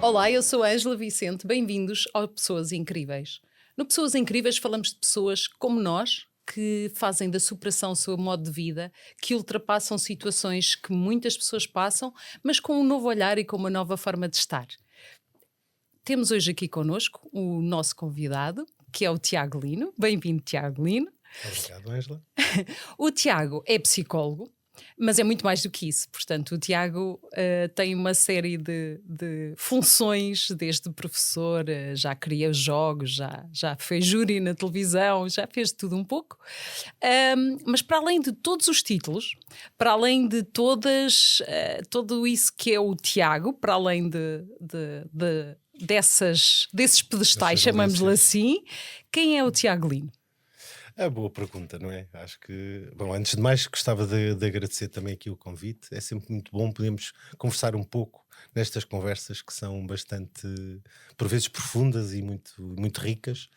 Olá, eu sou a Ângela Vicente, bem-vindos ao Pessoas Incríveis. No Pessoas Incríveis falamos de pessoas como nós, que fazem da superação o seu modo de vida, que ultrapassam situações que muitas pessoas passam, mas com um novo olhar e com uma nova forma de estar. Temos hoje aqui connosco o nosso convidado, que é o Tiago Lino. Bem-vindo, Tiago Lino. Obrigado, Ângela. O Tiago é psicólogo, mas é muito mais do que isso. Portanto, o Tiago tem uma série de funções, desde professor, já cria jogos, já fez júri na televisão, já fez tudo um pouco. Mas para além de todos os títulos, para além de tudo isso que é o Tiago, para além desses pedestais, chamamos-lhe assim, quem é o Tiago Lino? É boa pergunta, não é? Acho que, bom, antes de mais gostava de agradecer também aqui o convite. É sempre muito bom podermos conversar um pouco nestas conversas que são bastante, por vezes, profundas e muito ricas.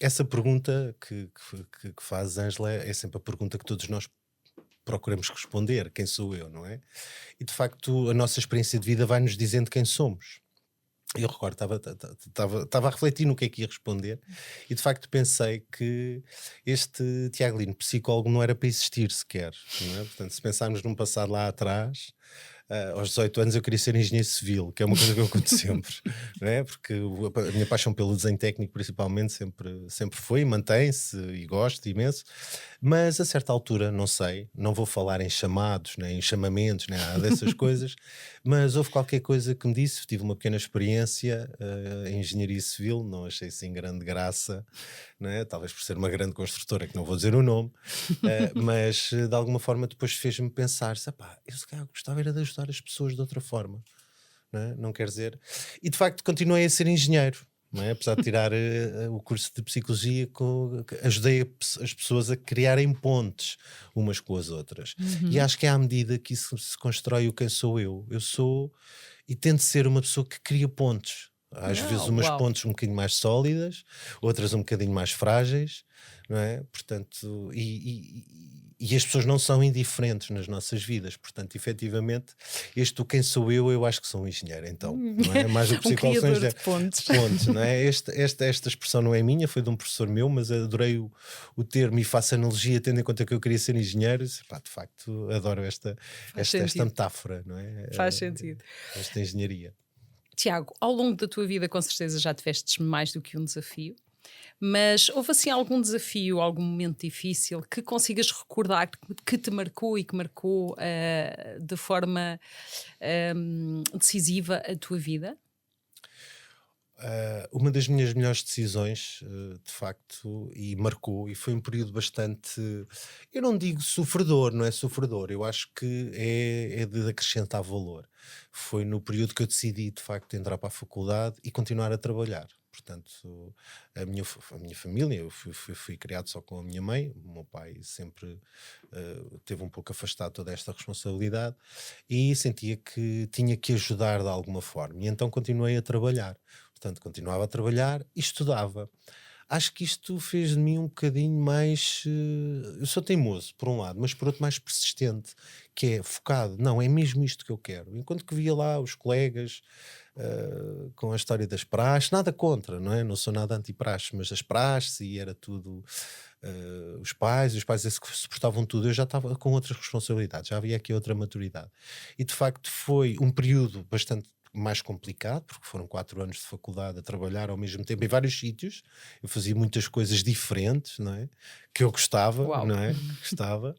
Essa pergunta que faz, Ângela, é sempre a pergunta que todos nós procuramos responder: quem sou eu, não é? E de facto, a nossa experiência de vida vai-nos dizendo quem somos. Eu recordo, estava a refletir no que é que ia responder e de facto pensei que este Tiago Lino, psicólogo, não era para existir sequer, não é? Portanto, se pensarmos num passado lá atrás, aos 18 anos eu queria ser engenheiro civil, que é uma coisa que eu conto sempre, não é? Porque a minha paixão pelo desenho técnico principalmente sempre foi, mantém-se e gosto imenso, mas a certa altura, não sei, não vou falar em chamados, nem em chamamentos, nem nada dessas coisas, mas houve qualquer coisa que me disse, tive uma pequena experiência em engenharia civil, não achei assim grande graça, não é? Talvez por ser uma grande construtora, que não vou dizer o nome, mas de alguma forma depois fez-me pensar, pá, eu se calhar gostava era de ajudar as pessoas de outra forma, não é? Não quer dizer. E de facto continuei a ser engenheiro. Não é? Apesar de tirar o curso de psicologia, ajudei as pessoas a criarem pontes umas com as outras. E acho que é à medida que isso se constrói o quem sou eu. Eu sou e tento ser uma pessoa que cria pontes. Às vezes umas Uau! pontes um bocadinho mais sólidas, outras um bocadinho mais frágeis, não é? Portanto, e as pessoas não são indiferentes nas nossas vidas, portanto, efetivamente, o quem sou eu acho que sou um engenheiro, então, não é? Mais do que Um psicólogo, sou criador de engenheiro pontes. de pontes, não é? Esta expressão não é minha, foi de um professor meu, mas adorei o termo e faço analogia, tendo em conta que eu queria ser engenheiro, pá, de facto, adoro Faz esta sentido. metáfora, não é? Faz sentido. Esta engenharia. Tiago, ao longo da tua vida, com certeza já tiveste mais do que um desafio, mas houve assim algum desafio, algum momento difícil que consigas recordar que te marcou e que marcou de forma decisiva a tua vida? Uma das minhas melhores decisões, de facto, e marcou, e foi um período bastante, eu não digo sofredor, não é sofredor, eu acho que é de acrescentar valor. Foi no período que eu decidi, de facto, entrar para a faculdade e continuar a trabalhar. Portanto, a minha família, eu fui criado só com a minha mãe, o meu pai sempre teve um pouco afastado toda esta responsabilidade e sentia que tinha que ajudar de alguma forma, e então continuei a trabalhar. Portanto, continuava a trabalhar e estudava. Acho que isto fez de mim um bocadinho mais. Eu sou teimoso, por um lado, mas por outro, mais persistente, que é focado. Não, é mesmo isto que eu quero. Enquanto que via lá os colegas com a história das praxes, nada contra, não é? Não sou nada anti-praxe, mas as praxes e era tudo. Os pais é que suportavam tudo. Eu já estava com outras responsabilidades, já havia aqui outra maturidade. E de facto foi um período bastante mais complicado, porque foram 4 anos de faculdade a trabalhar ao mesmo tempo em vários sítios. Eu fazia muitas coisas diferentes, não é? Que eu gostava, Uau! não é? Que gostava.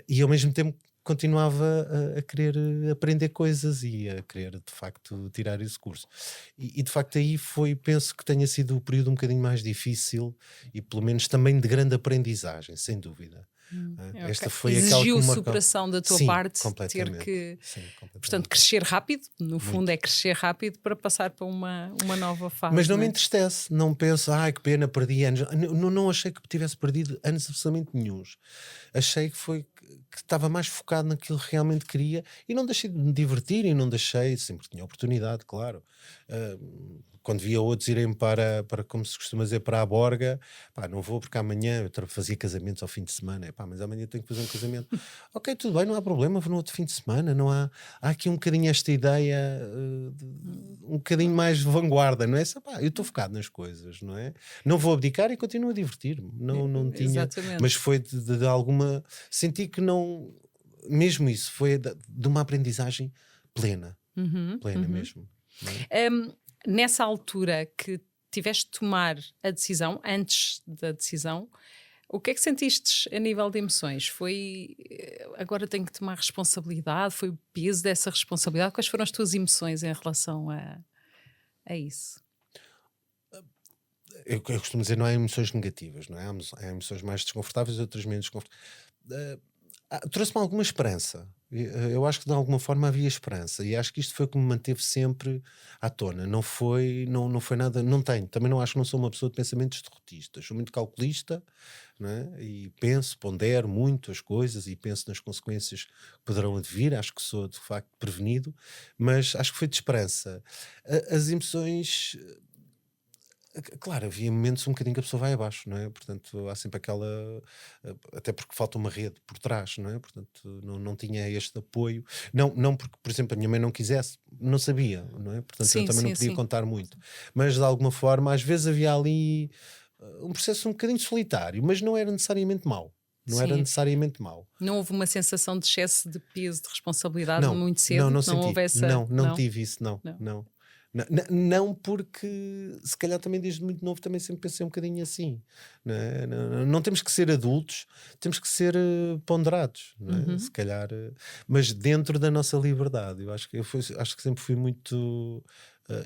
E ao mesmo tempo continuava a querer aprender coisas e a querer de facto tirar esse curso. E de facto aí foi, penso que tenha sido o período um bocadinho mais difícil e pelo menos também de grande aprendizagem, sem dúvida. Ok. Esta foi aquela que Exigiu me marcou. superação da tua Sim, parte, ter completamente. que, Sim, portanto, completamente. crescer rápido. No fundo, Muito. é crescer rápido para passar para uma nova Mas fase, não não me é? entristece, não penso, ai que pena, perdi anos. Não achei que tivesse perdido anos absolutamente nenhuns. Achei que estava mais focado naquilo que realmente queria e não deixei de me divertir e não deixei, sempre tinha oportunidade, claro. Ah, quando via outros irem para, como se costuma dizer, para a Borga, pá, não vou porque amanhã eu fazia casamentos ao fim de semana, pá, mas amanhã tenho que fazer um casamento. Ok, tudo bem, não há problema, vou no outro fim de semana, não há, há aqui um bocadinho esta ideia, um bocadinho mais de vanguarda, não é? Pá, eu estou focado nas coisas, não é? Não vou abdicar e continuo a divertir-me, não tinha, mas Exatamente. foi de alguma, senti que não, mesmo isso, foi de uma aprendizagem plena, Uhum, plena uhum. mesmo, não é? Nessa altura que tiveste de tomar a decisão, antes da decisão, o que é que sentiste a nível de emoções? Foi agora tenho que tomar responsabilidade? Foi o peso dessa responsabilidade? Quais foram as tuas emoções em relação a isso? Eu costumo dizer, não há emoções negativas, não é? Há emoções mais desconfortáveis e outras menos desconfortáveis. Trouxe-me alguma esperança. Eu acho que de alguma forma havia esperança e acho que isto foi o que me manteve sempre à tona. Não foi nada, não tenho. Também não acho que não sou uma pessoa de pensamentos derrotistas. Sou muito calculista, não é? E penso, pondero muito as coisas e penso nas consequências que poderão advir. Acho que sou de facto prevenido, mas acho que foi de esperança. As emoções, claro, havia momentos um bocadinho que a pessoa vai abaixo, não é? Portanto, há sempre aquela. Até porque falta uma rede por trás, não é? Portanto, não tinha este apoio. Não porque, por exemplo, a minha mãe não quisesse, não sabia, não é? Portanto, eu Sim, também não sim, podia sim. contar muito. Mas, de alguma forma, às vezes havia ali um processo um bocadinho solitário, mas não era necessariamente mau. Não era Sim. necessariamente mau. Não houve uma sensação de excesso de peso, de responsabilidade Não, muito não, cedo? não Não houve senti. essa. Não Não? tive isso, não, Não. não. Não, porque se calhar também desde muito novo também sempre pensei um bocadinho assim, não é? Não temos que ser adultos, temos que ser ponderados, não é? Se Uhum. calhar, mas dentro da nossa liberdade. Eu acho que acho que sempre fui muito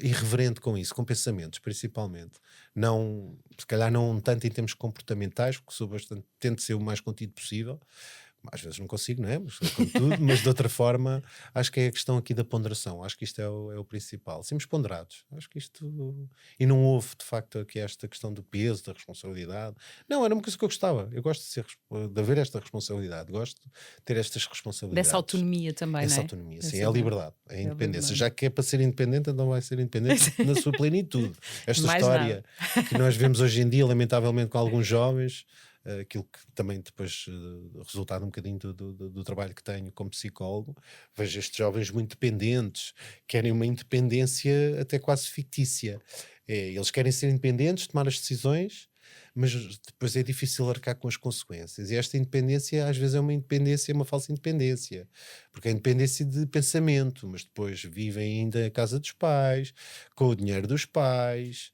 irreverente com isso, com pensamentos, principalmente. Não, se calhar não tanto em termos comportamentais, porque sou bastante, tento ser o mais contido possível. Às vezes não consigo, não é? Mas, como tudo, mas de outra forma, acho que é a questão aqui da ponderação. Acho que isto é o principal. Sermos ponderados. Acho que isto. E não houve, de facto, aqui esta questão do peso, da responsabilidade. Não, era uma coisa que eu gostava. Eu gosto de haver esta responsabilidade. Gosto de ter estas Dessa responsabilidades. autonomia também, não Essa é? autonomia, sim, é Essa a da- liberdade, é a é a independência. liberdade. Já que é para ser independente, então vai ser independente na sua plenitude. Esta Mais nada. história que nós vemos hoje em dia, lamentavelmente, com alguns jovens, aquilo que também depois resultado um bocadinho do trabalho que tenho como psicólogo, vejo estes jovens muito dependentes, querem uma independência até quase fictícia. Eles querem ser independentes, tomar as decisões, mas depois é difícil arcar com as consequências. E esta independência às vezes é uma independência, uma falsa independência, porque é independência de pensamento, mas depois vivem ainda a casa dos pais, com o dinheiro dos pais,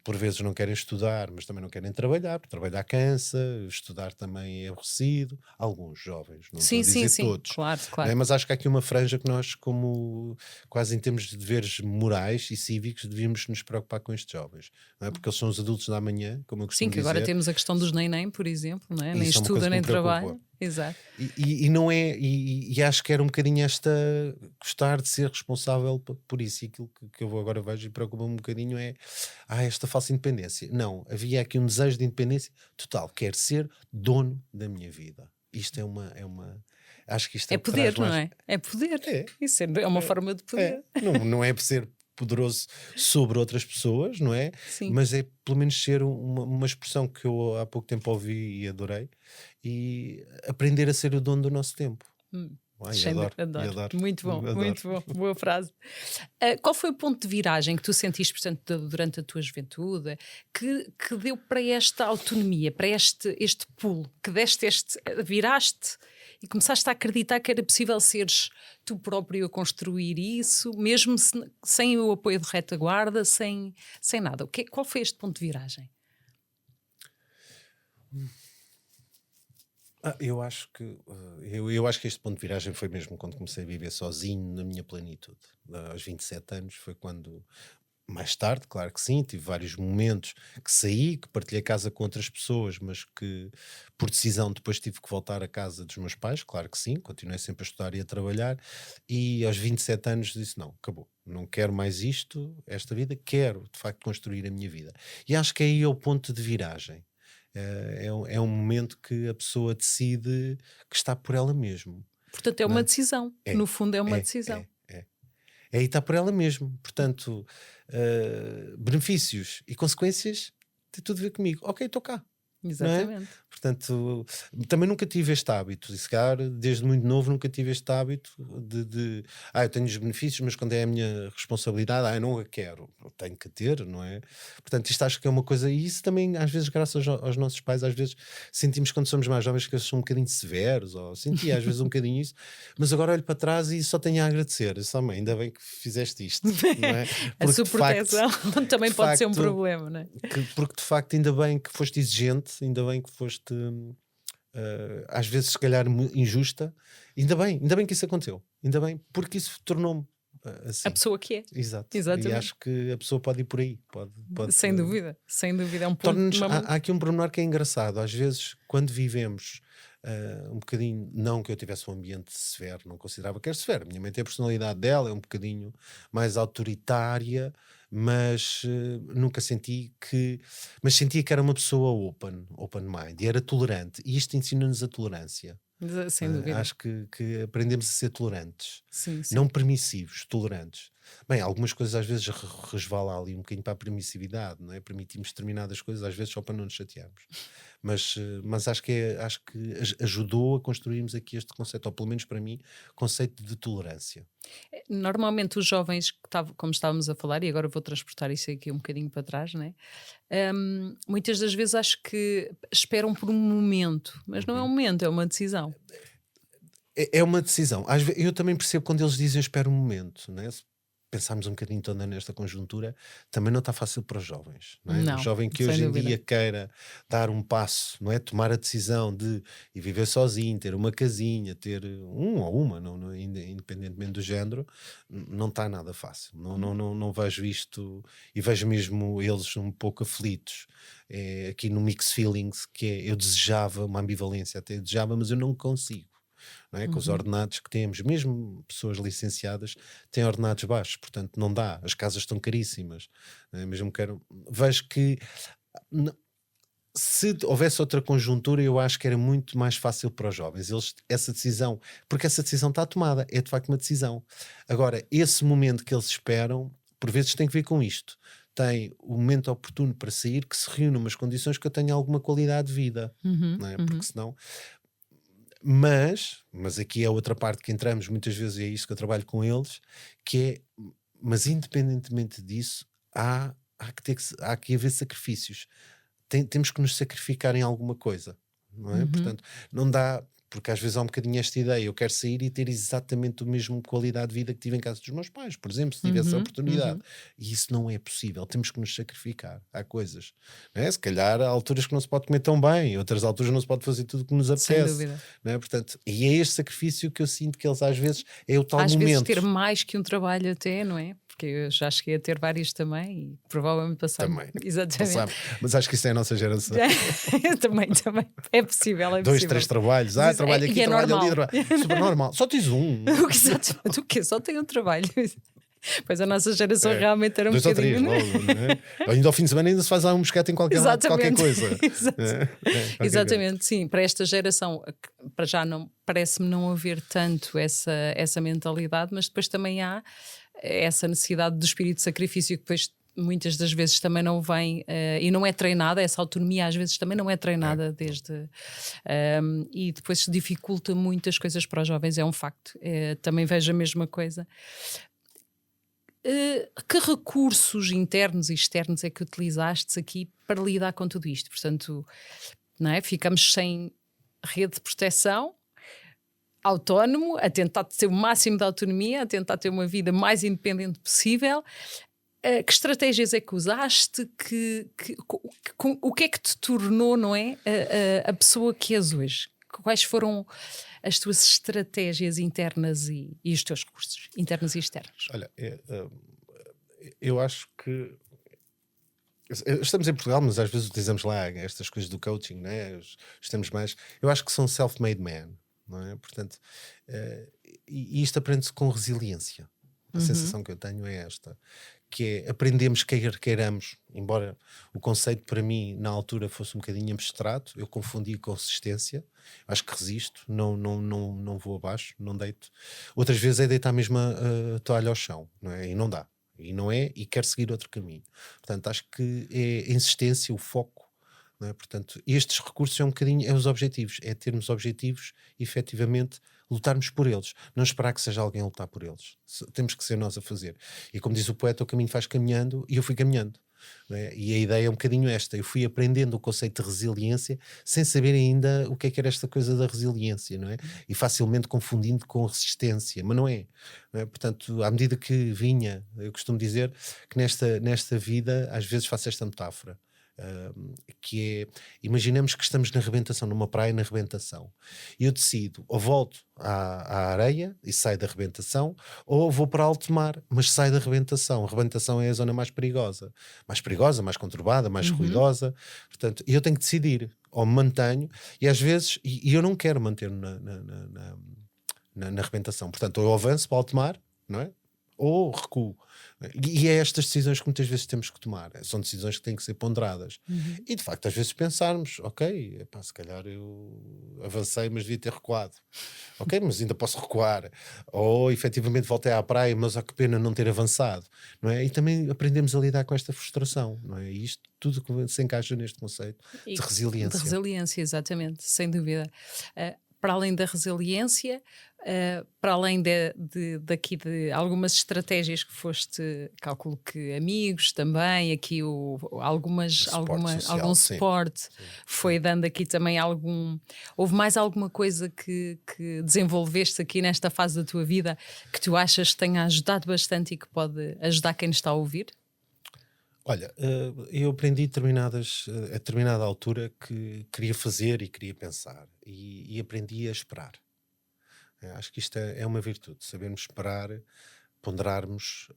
por vezes não querem estudar, mas também não querem trabalhar, porque trabalhar cansa, estudar também é aborrecido. Alguns jovens, não estou Sim, a sim, dizer sim. todos, Claro, não é? claro. Mas acho que há aqui uma franja que nós, como quase em termos de deveres morais e cívicos, devíamos nos preocupar com estes jovens, não é? Porque eles são os adultos da manhã, como eu Sim, costumo que agora dizer, temos a questão dos nem, por exemplo, não é? e Nem isso é uma coisa estuda que me nem preocupa. trabalha. Exato. E não é, e acho que era um bocadinho esta gostar de ser responsável por isso. E aquilo que eu agora vejo e preocupa-me um bocadinho é esta falsa independência. Não, havia aqui um desejo de independência total. Quero ser dono da minha vida. Isto acho que isto é É o que traz poder, não mais. é? É poder. É, Isso é uma é, forma de é. poder. Não é por ser poderoso sobre outras pessoas, não é? Sim. Mas é pelo menos ser uma expressão que eu há pouco tempo ouvi e adorei, e aprender a ser o dono do nosso tempo. Ai, adoro, e Adoro. adoro, Muito bom, adoro. muito bom. Boa frase. Qual foi o ponto de viragem que tu sentiste, portanto, durante a tua juventude, que deu para esta autonomia, para este pulo, que viraste e começaste a acreditar que era possível seres tu próprio a construir isso, mesmo sem o apoio de retaguarda, sem nada. Qual foi este ponto de viragem? Eu acho que eu acho que este ponto de viragem foi mesmo quando comecei a viver sozinho na minha plenitude. Aos 27 anos foi quando, mais tarde, claro que sim, tive vários momentos que saí, que partilhei casa com outras pessoas, mas que por decisão depois tive que voltar à casa dos meus pais, claro que sim, continuei sempre a estudar e a trabalhar, e aos 27 anos disse não, acabou, não quero mais isto, esta vida, quero de facto construir a minha vida. E acho que aí é o ponto de viragem. É um momento que a pessoa decide que está por ela mesmo, Portanto, é não uma é? decisão. É, No fundo, é uma é, decisão. é, é. aí está por ela mesmo. Portanto, benefícios e consequências tem tudo a ver comigo. Ok, estou cá. Não é? Exatamente. Portanto, também nunca tive este hábito, e se calhar desde muito novo nunca tive este hábito eu tenho os benefícios, mas quando é a minha responsabilidade, eu não a quero, eu tenho que ter, não é? Portanto, isto acho que é uma coisa, e isso também, às vezes, graças aos nossos pais, às vezes sentimos quando somos mais jovens que eles são um bocadinho severos, ou senti às vezes um bocadinho isso, mas agora olho para trás e só tenho a agradecer. Só, mãe, ainda bem que fizeste isto, não é? A sua proteção também pode ser um facto, problema, não é? Porque de facto, ainda bem que foste exigente, ainda bem que foste às vezes se calhar injusta, ainda bem que isso aconteceu, ainda bem, porque isso tornou-me assim. A pessoa que é. Exato. Exatamente. E acho que a pessoa pode ir por aí. Sem dúvida, é um ponto. Há aqui um pormenor que é engraçado. Às vezes, quando vivemos um bocadinho, não que eu tivesse um ambiente severo, não considerava que era severo. A minha mãe tem a personalidade dela, é um bocadinho mais autoritária, mas nunca senti que. Mas sentia que era uma pessoa open mind, e era tolerante. E isto ensina-nos a tolerância. Sem dúvida. Acho que aprendemos a ser tolerantes, Sim. não permissivos, tolerantes. Bem, algumas coisas às vezes resvala ali um bocadinho para a permissividade, não é? Permitimos determinadas coisas às vezes só para não nos chatearmos. Mas acho que ajudou a construirmos aqui este conceito, ou pelo menos para mim, conceito de tolerância. Normalmente os jovens, como estávamos a falar, e agora vou transportar isso aqui um bocadinho para trás, né? Muitas das vezes acho que esperam por um momento, mas não é um momento, é uma decisão. É uma decisão. Às vezes, eu também percebo quando eles dizem espera um momento, né? Se pensarmos um bocadinho toda nesta conjuntura, também não está fácil para os jovens, não é? Não, O jovem que sem hoje em dúvida. dia queira dar um passo, não é? Tomar a decisão de ir viver sozinho, ter uma casinha, ter um ou uma, independentemente do género, não está nada fácil. Não vejo isto, e vejo mesmo eles um pouco aflitos. Aqui no mixed feelings, que eu desejava, uma ambivalência até desejava, mas eu não consigo. Não é? Com os ordenados que temos, mesmo pessoas licenciadas têm ordenados baixos, portanto não dá, as casas estão caríssimas, não é? Mesmo vejo que se houvesse outra conjuntura, eu acho que era muito mais fácil para os jovens, essa decisão, porque essa decisão está tomada, é de facto uma decisão. Agora, esse momento que eles esperam, por vezes tem que ver com isto. Tem o momento oportuno para sair, que se reúne umas condições que eu tenha alguma qualidade de vida, não é? Porque senão... Mas aqui é outra parte que entramos muitas vezes, e é isso que eu trabalho com eles, que é, mas independentemente disso, há que haver sacrifícios. Temos que nos sacrificar em alguma coisa, não é? Portanto, não dá, porque às vezes há um bocadinho esta ideia, eu quero sair e ter exatamente a mesma qualidade de vida que tive em casa dos meus pais, por exemplo, se tivesse a oportunidade. E isso não é possível, temos que nos sacrificar. Há coisas, não é? Se calhar há alturas que não se pode comer tão bem, outras alturas não se pode fazer tudo o que nos apetece. Sem dúvida. Não é? Portanto, e é este sacrifício que eu sinto que eles às vezes é o tal às momento. Vezes ter mais que um trabalho até, não é? Porque eu já cheguei a ter vários também e provavelmente passaram. Também. Exatamente. Passamos. Mas acho que isso é a nossa geração. também. É possível, é 2, possível. 3 trabalhos. Trabalho aqui, e é trabalho normal. ali. Super normal. Só tens um. Exatamente. O quê? Só tem um trabalho. Pois a nossa geração realmente era um 2 ou 3 bocadinho... logo, não é? Ainda ao fim de semana ainda se faz um mosquete em qualquer coisa. Exatamente, sim. Para esta geração, para já não parece-me não haver tanto essa mentalidade, mas depois também há essa necessidade do espírito de sacrifício que depois muitas das vezes também não vem e não é treinada, essa autonomia às vezes também não é treinada desde e depois se dificulta muitas coisas para os jovens, é um facto. Também vejo a mesma coisa. Que recursos internos e externos é que utilizaste aqui para lidar com tudo isto? Portanto, não é? Ficamos sem rede de proteção, autónomo, a tentar ter o máximo de autonomia, a tentar ter uma vida mais independente possível. Que estratégias é que usaste? O que é que te tornou, não é? A pessoa que és hoje? Quais foram as tuas estratégias internas e os teus recursos internos e externos? Olha, eu acho que estamos em Portugal, mas às vezes utilizamos lá estas coisas do coaching, né? Os termos mais. Eu acho que são self-made man, não é? Portanto, e isto aprende-se com resiliência. A sensação que eu tenho é esta, que é aprendemos queir queiramos, embora o conceito para mim na altura fosse um bocadinho abstrato, eu confundi consistência, acho que resisto, não vou abaixo, não deito. Outras vezes é deitar mesmo a toalha ao chão, não é? E não dá. E não é, e quer seguir outro caminho. Portanto, acho que é a insistência, o foco, não é? Portanto, estes recursos é um bocadinho, é os objetivos, é termos objetivos e efetivamente lutarmos por eles, não esperar que seja alguém a lutar por eles. Temos que ser nós a fazer. E como diz o poeta, o caminho faz caminhando, e eu fui caminhando. Não é? E a ideia é um bocadinho esta, eu fui aprendendo o conceito de resiliência sem saber ainda o que era esta coisa da resiliência, não é? E facilmente confundindo com resistência, mas não é, não é? Portanto, à medida que vinha, eu costumo dizer que nesta vida às vezes faço esta metáfora, que é, imaginemos que estamos na rebentação, numa praia na rebentação, e eu decido, ou volto à areia e saio da rebentação, ou vou para alto mar, mas saio da rebentação. A rebentação é a zona mais perigosa, mais conturbada, mais ruidosa. Portanto, eu tenho que decidir, ou me mantenho, e às vezes, e eu não quero manter-me na rebentação. Portanto, ou eu avanço para alto mar, não é? Ou recuo. E é estas decisões que muitas vezes temos que tomar. São decisões que têm que ser ponderadas. E de facto, às vezes pensarmos, ok, epá, se calhar eu avancei, mas devia ter recuado. Ok, mas ainda posso recuar. Ou efetivamente voltei à praia, mas que pena não ter avançado. Não é? E também aprendemos a lidar com esta frustração. Não é? E isto tudo se encaixa neste conceito de resiliência. De resiliência, exatamente, sem dúvida. Para além da resiliência, para além daqui de algumas estratégias que foste, calculo que amigos também, aqui algum suporte foi dando aqui também houve mais alguma coisa que desenvolveste aqui nesta fase da tua vida que tu achas que tenha ajudado bastante e que pode ajudar quem nos está a ouvir? Olha, eu aprendi a determinada altura que queria fazer e queria pensar e aprendi a esperar. Acho que isto é uma virtude, sabermos esperar, ponderarmos,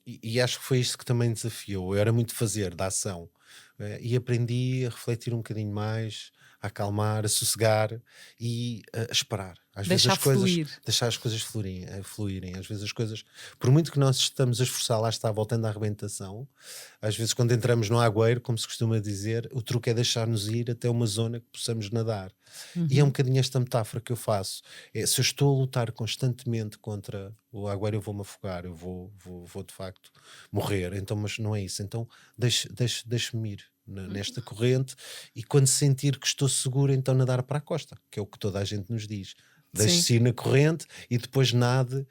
e acho que foi isto que também me desafiou. Eu era muito fazer, da ação, e aprendi a refletir um bocadinho mais, a acalmar, a sossegar e a esperar. Às vezes Deixar as coisas, fluir. deixar as coisas fluírem. Às vezes as coisas, por muito que nós estamos a esforçar, lá está, voltando à arrebentação, às vezes quando entramos no agueiro, como se costuma dizer, o truque é deixar-nos ir até uma zona que possamos nadar. E é um bocadinho esta metáfora que eu faço. Se eu estou a lutar constantemente contra o agueiro, eu vou-me afogar, eu vou de facto morrer. Então, mas não é isso. Então deixe-me ir nesta corrente, e quando sentir que estou seguro, então nadar para a costa, que é o que toda a gente nos diz. Deixe-se ir na corrente e depois nade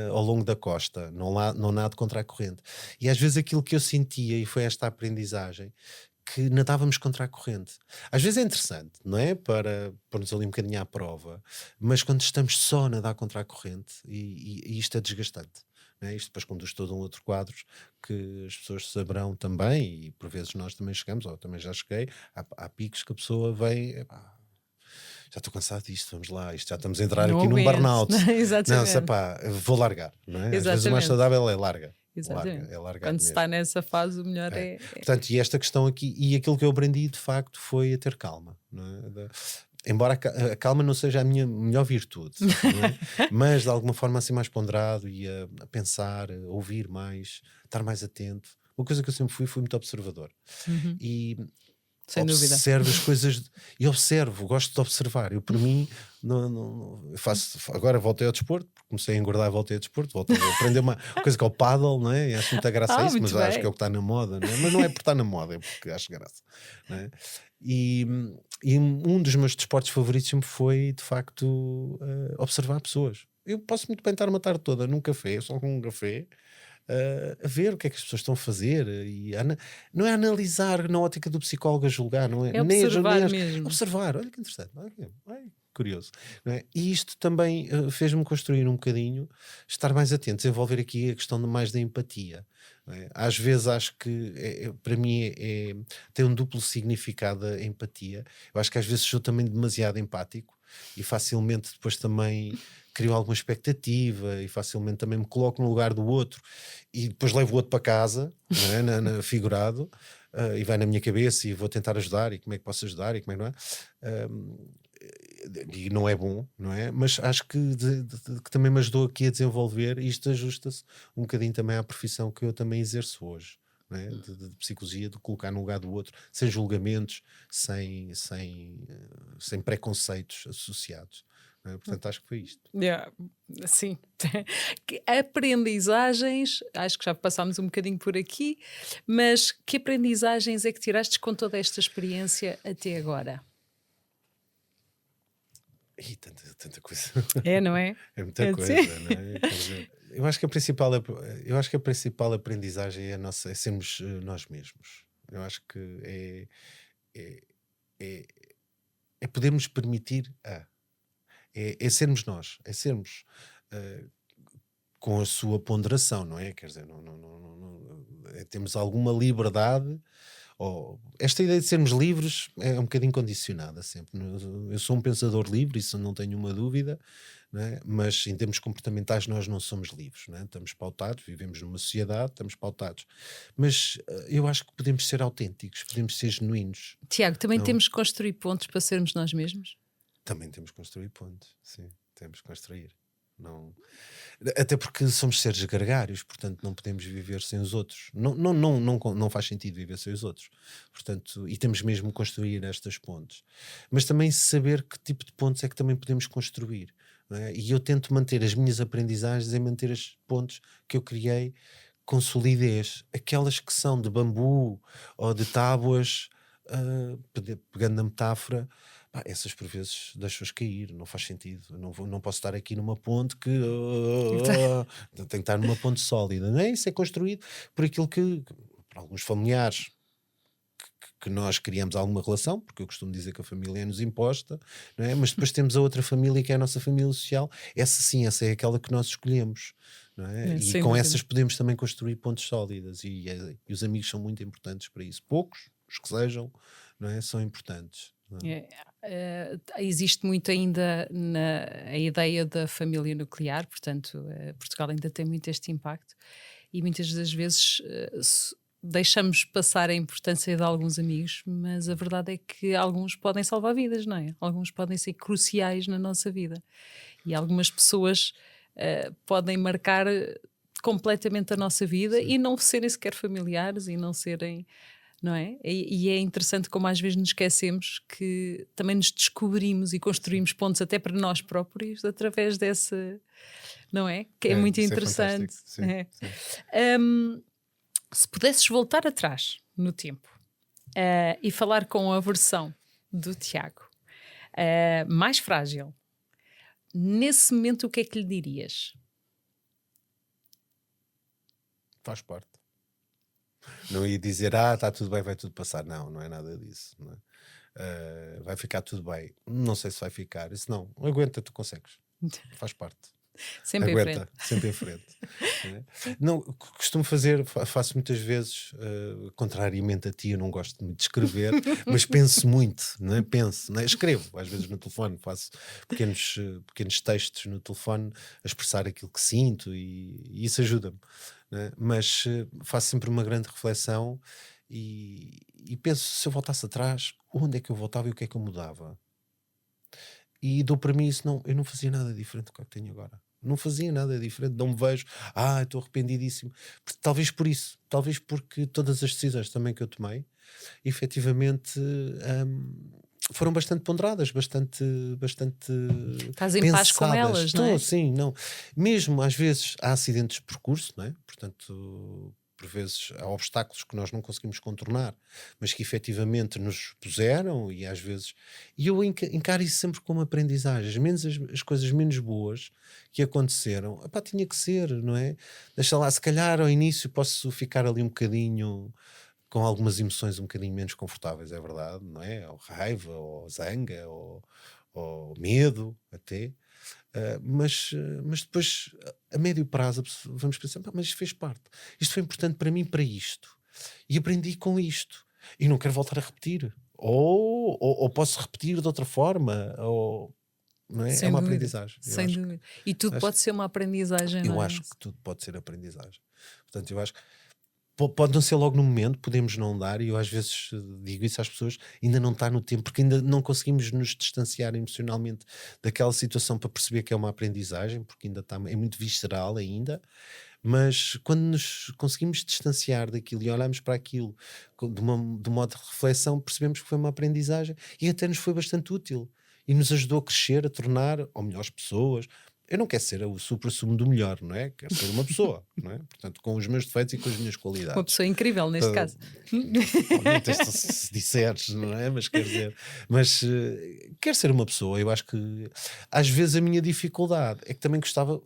ao longo da costa, não nade contra a corrente. E às vezes aquilo que eu sentia, e foi esta aprendizagem, que nadávamos contra a corrente. Às vezes é interessante, não é? Para pôr-nos ali um bocadinho à prova, mas quando estamos só a nadar contra a corrente, e isto é desgastante. Não é? Isto depois conduz todo um outro quadro que as pessoas saberão também, e por vezes nós também chegamos, ou também já cheguei, há picos que a pessoa vem, epá, já estou cansado disto, vamos lá, isto já estamos a entrar Não aqui num aguento. burnout. Exatamente. Não, epá, vou largar, não é? Às vezes o mais Exatamente. saudável é larga. Exatamente. É largar Quando se mesmo. está nessa fase, o melhor é. Portanto, e esta questão aqui, e aquilo que eu aprendi de facto foi a ter calma, não é? Embora a calma não seja a minha melhor virtude, não é? Mas de alguma forma assim mais ponderado, e a pensar, a ouvir mais, estar mais atento. Uma coisa que eu sempre fui muito observador. E Sem dúvida. observo as coisas e gosto de observar. Eu, por mim, eu faço. Agora voltei ao desporto, porque comecei a engordar e voltei ao desporto. Voltei a aprender uma coisa que é o paddle, não é? E acho muita graça a isso, mas acho que é o que está na moda, não é? Mas não é por estar na moda, é porque acho graça, não é? E um dos meus desportos favoritos sempre foi, de facto, observar pessoas. Eu posso muito bem estar uma tarde toda num café, só com um café, a ver o que é que as pessoas estão a fazer, e não é analisar na ótica do psicólogo, a julgar, não é? É observar mesmo. Observar, olha que interessante, olha, curioso, não é? E isto também fez-me construir um bocadinho, estar mais atento, desenvolver aqui a questão mais da empatia, não é? Às vezes acho que para mim tem um duplo significado a empatia. Eu acho que às vezes sou também demasiado empático e facilmente depois também crio alguma expectativa e facilmente também me coloco no lugar do outro e depois levo o outro para casa, não é? Figurado, e vai na minha cabeça e vou tentar ajudar, e como é que posso ajudar, e como é que não é? e não é bom, não é? Mas acho que, que também me ajudou aqui a desenvolver, e isto ajusta-se um bocadinho também à profissão que eu também exerço hoje, não é? De psicologia, de colocar no lugar do outro, sem julgamentos, sem preconceitos associados. Não é? Portanto, acho que foi isto. Yeah, sim. Que aprendizagens, acho que já passámos um bocadinho por aqui, mas que aprendizagens é que tiraste com toda esta experiência até agora? E tanta coisa. É, não é? É muita É, coisa, sim. não é? Quer dizer, eu acho que a principal aprendizagem é, a nossa, é sermos nós mesmos. Eu acho que é, é, é podermos permitir é sermos nós, é sermos eh, com a sua ponderação, não é? Quer dizer, temos alguma liberdade. Esta ideia de sermos livres é um bocadinho condicionada sempre. Eu sou um pensador livre, isso não tenho uma dúvida, não é? Mas em termos comportamentais nós não somos livres, não é? Estamos pautados, vivemos numa sociedade, estamos pautados. Mas eu acho que podemos ser autênticos, podemos ser genuínos. Tiago, também Não. temos que construir pontos para sermos nós mesmos? Também temos que construir pontos, sim, temos que construir. Não. Até porque somos seres gregários, portanto não podemos viver sem os outros. Não faz sentido viver sem os outros. Portanto, e temos mesmo que construir estas pontes. Mas também saber que tipo de pontes é que também podemos construir. Não é? E eu tento manter as minhas aprendizagens e manter as pontes que eu criei com solidez. Aquelas que são de bambu ou de tábuas, pegando na metáfora, essas por vezes deixo-as cair, não faz sentido. Eu não posso estar aqui numa ponte que tenho que estar numa ponte sólida, não é? Isso é construído por aquilo que por alguns familiares que nós criamos alguma relação, porque eu costumo dizer que a família é-nos imposta, não é? Mas depois temos a outra família que é a nossa família social. Essa sim, essa é aquela que nós escolhemos, não é? E com essas podemos também construir pontes sólidas, e os amigos são muito importantes para isso. Poucos, os que sejam, não é? São importantes. Existe muito ainda a ideia da família nuclear, portanto, Portugal ainda tem muito este impacto, e muitas das vezes deixamos passar a importância de alguns amigos, mas a verdade é que alguns podem salvar vidas, não é? Alguns podem ser cruciais na nossa vida, e algumas pessoas podem marcar completamente a nossa vida. Sim. E não serem sequer familiares e não serem... Não é? E é interessante como às vezes nos esquecemos que também nos descobrimos e construímos pontos até para nós próprios através dessa, não é? Que é muito interessante. Sim, é. Sim. Se pudesses voltar atrás no tempo e falar com a versão do Tiago mais frágil, nesse momento o que é que lhe dirias? Faz parte. Não ia dizer, está tudo bem, vai tudo passar. Não é nada disso. Não é? Vai ficar tudo bem. Não sei se vai ficar. Isso não. Aguenta, tu consegues. Faz parte. Sempre Aguenta, em frente. sempre em frente. Não, costumo fazer, faço muitas vezes, contrariamente a ti, eu não gosto muito de escrever, mas penso muito, não é? Penso, não é? Escrevo, às vezes no telefone, faço pequenos textos no telefone a expressar aquilo que sinto, e isso ajuda-me. Mas faço sempre uma grande reflexão e penso, se eu voltasse atrás, onde é que eu voltava e o que é que eu mudava? E dou para mim isso, eu não fazia nada diferente do que tenho agora. Não fazia nada diferente, não me vejo, estou arrependidíssimo. Talvez por isso, talvez porque todas as decisões também que eu tomei, efetivamente, foram bastante ponderadas, bastante Estás em paz com elas, Estou, não é? sim, não. Mesmo às vezes há acidentes de percurso, não é? Portanto, por vezes há obstáculos que nós não conseguimos contornar, mas que efetivamente nos puseram, e às vezes... E eu encaro isso sempre como aprendizagem, menos as coisas menos boas que aconteceram, tinha que ser, não é? Deixa lá, se calhar ao início posso ficar ali um bocadinho com algumas emoções um bocadinho menos confortáveis, é verdade, não é? Ou raiva, ou zanga, ou medo até. Mas depois, a médio prazo, vamos pensar, mas isto fez parte. Isto foi importante para mim, para isto. E aprendi com isto. E não quero voltar a repetir. Ou posso repetir de outra forma. Não é? Sem é uma dúvida, aprendizagem. Sem dúvida. E tudo pode ser uma aprendizagem, eu não é? acho que tudo pode ser aprendizagem. Portanto, eu acho que Pode não ser logo no momento, podemos não dar, e eu às vezes digo isso às pessoas, ainda não está no tempo, porque ainda não conseguimos nos distanciar emocionalmente daquela situação para perceber que é uma aprendizagem, porque ainda está, é muito visceral ainda, mas quando nos conseguimos distanciar daquilo e olhamos para aquilo de um modo de reflexão, percebemos que foi uma aprendizagem e até nos foi bastante útil e nos ajudou a crescer, a tornar ou melhores pessoas. Eu não quero ser o supra-sumo do melhor, não é? Quero ser uma pessoa, não é? Portanto, com os meus defeitos e com as minhas Uma qualidades. pessoa incrível neste caso. Provavelmente se disseres, não é? Mas quer dizer, quero ser uma pessoa. Eu acho que às vezes a minha dificuldade é que também gostava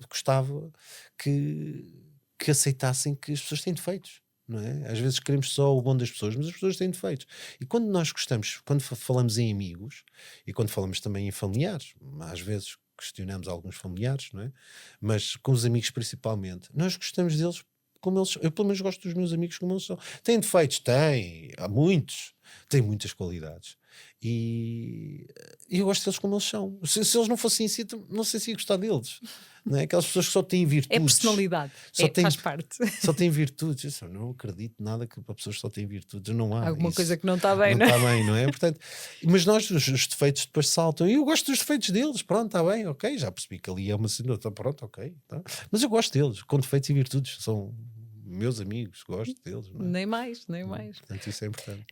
que aceitassem que as pessoas têm defeitos. Não é? Às vezes queremos só o bom das pessoas, mas as pessoas têm defeitos. E quando nós gostamos, quando falamos em amigos e quando falamos também em familiares, às vezes questionamos alguns familiares, não é? Mas com os amigos principalmente, nós gostamos deles como eles são. Eu pelo menos gosto dos meus amigos como eles são. Têm defeitos? Têm, há muitos, têm muitas qualidades. E eu gosto deles como eles são. Se eles não fossem assim, não sei se ia gostar deles. Não é? Aquelas pessoas que só têm virtudes. É personalidade, faz parte. Só têm virtudes. Eu não acredito nada que para pessoas que só têm virtudes. Não há. Alguma isso. Coisa que não está bem, não está bem, não é? Portanto, mas nós, os defeitos depois saltam. E eu gosto dos defeitos deles. Pronto, está bem, ok. Já percebi que ali é uma cena. Pronto, ok. Tá. Mas eu gosto deles, com defeitos e virtudes. São meus amigos, gosto deles. Não é? Nem mais, nem mais. Portanto, isso é importante.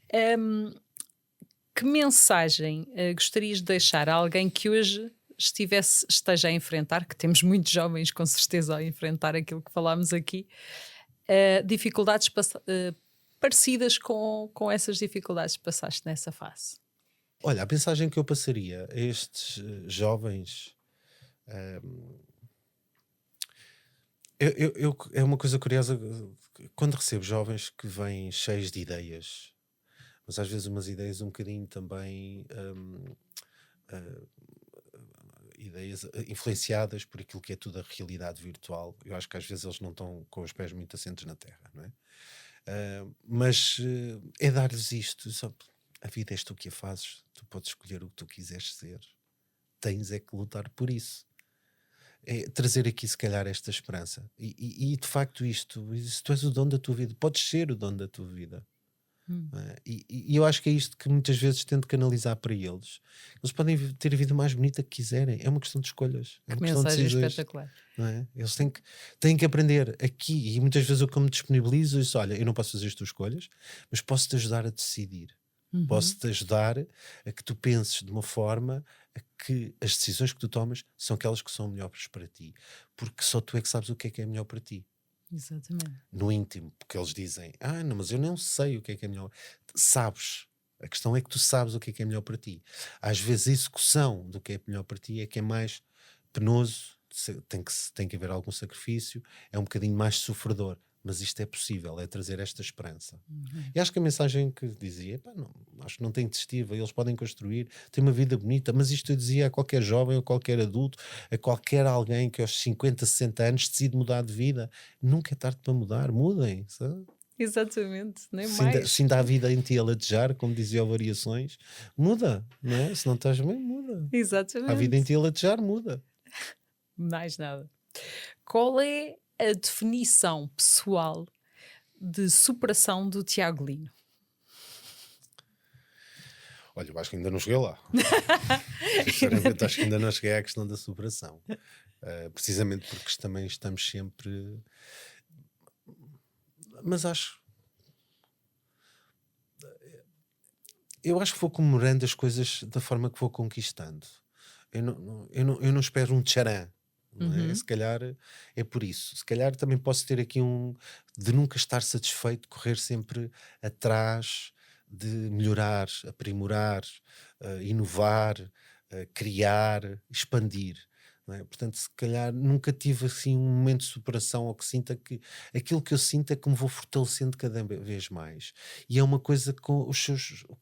Que mensagem gostarias de deixar a alguém que hoje esteja a enfrentar, que temos muitos jovens com certeza a enfrentar aquilo que falámos aqui, dificuldades parecidas com essas dificuldades que passaste nessa fase? Olha, a mensagem que eu passaria a estes jovens é uma coisa curiosa quando recebo jovens que vêm cheios de ideias, mas às vezes umas ideias um bocadinho também ideias influenciadas por aquilo que é tudo a realidade virtual. Eu acho que às vezes eles não estão com os pés muito assentes na terra, não é? Mas é dar-lhes isto, só, a vida és tu que a fazes, tu podes escolher o que tu quiseres ser, tens é que lutar por isso. É trazer aqui se calhar esta esperança e de facto isto, se tu és o dono da tua vida, podes ser o dono da tua vida. Não é? E eu acho que é isto que muitas vezes tento canalizar para eles. Eles podem ter a vida mais bonita que quiserem, é uma questão de escolhas, é uma questão de Mensagem decisões, espetacular. não é? Eles têm que aprender aqui, e muitas vezes eu como disponibilizo isso, olha, eu não posso fazer as tuas escolhas, mas posso-te ajudar a decidir. Posso-te ajudar a que tu penses de uma forma a que as decisões que tu tomas são aquelas que são melhores para ti, porque só tu é que sabes o que é melhor para ti. Exatamente. No íntimo, porque eles dizem, não, mas eu não sei o que é melhor. Sabes. A questão é que tu sabes o que é melhor para ti. Às vezes a execução do que é melhor para ti é que é mais penoso, tem que haver algum sacrifício, é um bocadinho mais sofredor. Mas isto é possível, é trazer esta esperança. E acho que a mensagem que dizia, acho que não tem que desistir, eles podem construir, têm uma vida bonita, mas isto eu dizia a qualquer jovem, a qualquer adulto, a qualquer alguém que aos 50, 60 anos decide mudar de vida. Nunca é tarde para mudar, mudem, sabe? Exatamente, nem mais. Se ainda há vida em ti a latejar, como dizia o Variações, muda, não é? Se não estás bem, muda. Exatamente. Há vida em ti a latejar, muda. Mais nada. Qual é a definição pessoal de superação do Tiago Lino? Olha, eu acho que ainda não cheguei lá. Sinceramente, acho que ainda não cheguei à questão da superação. Precisamente porque também estamos sempre... Mas eu acho que vou comemorando as coisas da forma que vou conquistando. Eu não espero um tcharam. Não é? Se calhar é por isso. Se calhar também posso ter aqui de nunca estar satisfeito, correr sempre atrás de melhorar, aprimorar, inovar, criar, expandir. Não é? Portanto, se calhar nunca tive assim um momento de superação ou que sinta que aquilo que eu sinto é que me vou fortalecendo cada vez mais. E é uma coisa com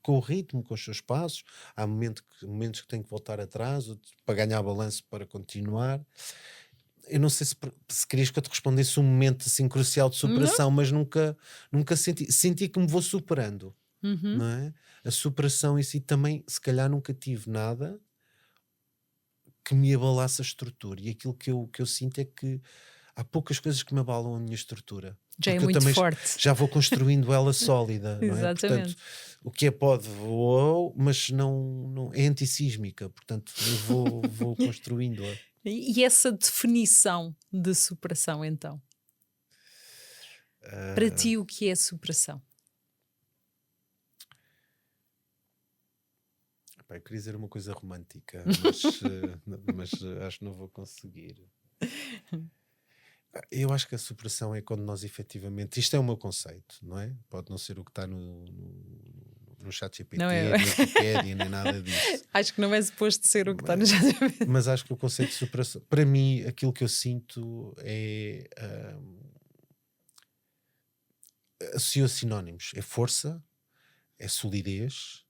o ritmo, com os seus passos. Há momentos que tenho que voltar atrás para ganhar balanço para continuar. Eu não sei se querias que eu te respondesse um momento assim crucial de superação, mas nunca senti que me vou superando. Não é? A superação em si também, se calhar nunca tive nada que me abalasse a estrutura, e aquilo que eu sinto é que há poucas coisas que me abalam a minha estrutura. Já é Porque eu muito também forte. já vou construindo ela sólida, não é? Exatamente. Portanto, o que é pode voou, mas não é antissísmica, portanto eu vou construindo-a. E essa definição de superação, então? Para ti, o que é superação? Epá, eu queria dizer uma coisa romântica, mas acho que não vou conseguir. Eu acho que a superação é quando nós efetivamente. Isto é o meu conceito, não é? Pode não ser o que está no chat GPT, Não é? na Wikipédia, nem nada disso. Acho que não é suposto ser o que está no chat. Mas acho que o conceito de superação, para mim, aquilo que eu sinto é. Associo sinónimos: é força, é solidez,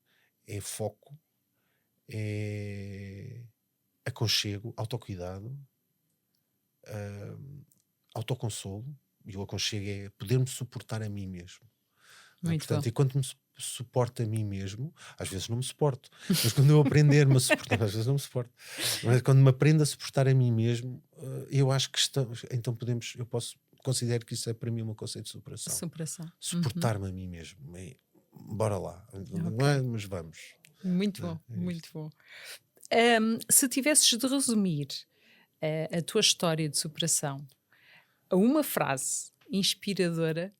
é foco, é aconchego, autocuidado, autoconsolo. E o aconchego é poder-me suportar a mim mesmo. Não é? Muito Portanto, bom. e quando me suporto a mim mesmo, às vezes não me suporto, mas quando eu aprender-me a suportar, às vezes não me suporto, mas quando me aprendo a suportar a mim mesmo, eu acho que então eu posso considero que isso é para mim um conceito de superação. Superação. Suportar-me a mim mesmo. Bora lá, não Ok. é? Mas vamos. Muito bom, É muito bom. Se tivesses de resumir a tua história de superação a uma frase inspiradora,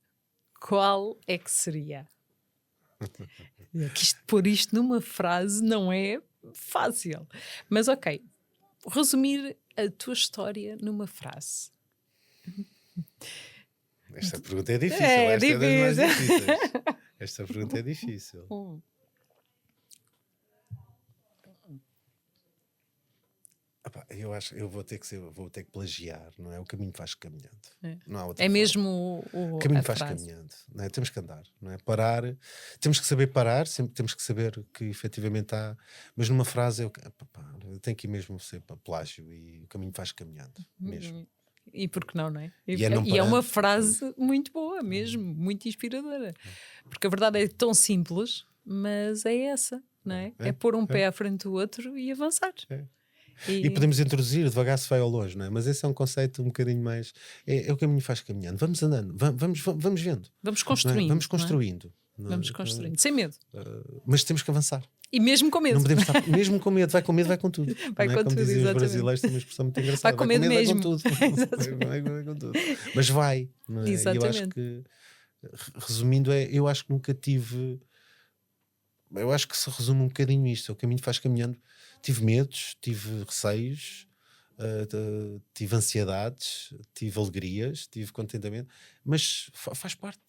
qual é que seria? É que pôr isto numa frase não é fácil. Mas ok, resumir a tua história numa frase. Esta pergunta é difícil. É Esta é das mais difícil. difíceis. Esta pergunta é difícil. Epá, eu acho eu vou ter que plagiar, não é? O caminho faz caminhando. É. Não há outra É forma. mesmo O a caminho faz frase. caminhando, não é? Temos que andar, não é? Parar, temos que saber parar, sempre temos que saber que efetivamente há, mas numa frase tem que ir mesmo ser para plágio e o caminho faz caminhando, mesmo. E por que não, não é? E é não E é uma parando. frase muito boa mesmo, muito inspiradora. Porque a verdade é tão simples, mas é essa, não é? É pôr um pé à frente do outro e avançar. É. E podemos introduzir devagar se vai ao longe, não é? Mas esse é um conceito um bocadinho mais. É o caminho faz caminhando. Vamos andando, vamos vendo. Vamos não é? construindo. Vamos não é? construindo. não é? Vamos construindo, sem medo. Mas temos que avançar. E mesmo com medo. Não podemos estar mesmo com medo, vai com tudo. Vai não é? com Como tudo, dizem os exatamente. brasileiros, tem uma expressão muito engraçada. Vai com medo vai com mesmo. tudo. vai com tudo. Mas vai. Não é? E eu acho Exatamente. que, resumindo, eu acho que nunca tive. Eu acho que se resume um bocadinho isto. O caminho faz caminhando. Tive medos, tive receios, tive ansiedades, tive alegrias, tive contentamento, mas faz parte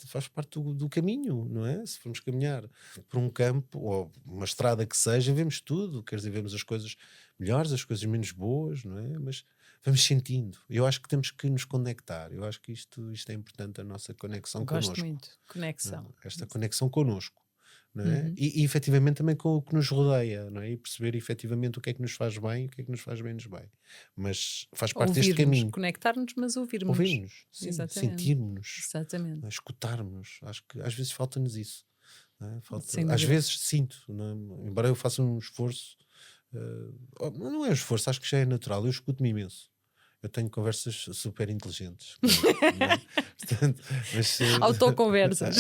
do caminho, não é? Se formos caminhar por um campo ou uma estrada que seja, vemos tudo, quer dizer, vemos as coisas melhores, as coisas menos boas, não é? Mas vamos sentindo. Eu acho que temos que nos conectar. Eu acho que isto é importante, a nossa conexão Gosto connosco. muito. Conexão. Esta conexão connosco. Não é? E efetivamente também com o que nos rodeia, não é? E perceber efetivamente o que é que nos faz bem e o que é que nos faz menos bem. Mas faz parte deste caminho. Conectar-nos, mas ouvirmos. Ouvirmos, sim, Exatamente. sentirmos, Exatamente. escutarmos. Acho que às vezes falta-nos isso. Não é? Sem Às dúvida. vezes sinto, não é? Embora eu faça um esforço, não é um esforço, acho que já é natural. Eu escuto-me imenso. Eu tenho conversas super inteligentes. Não é? Portanto, mas, Autoconversas.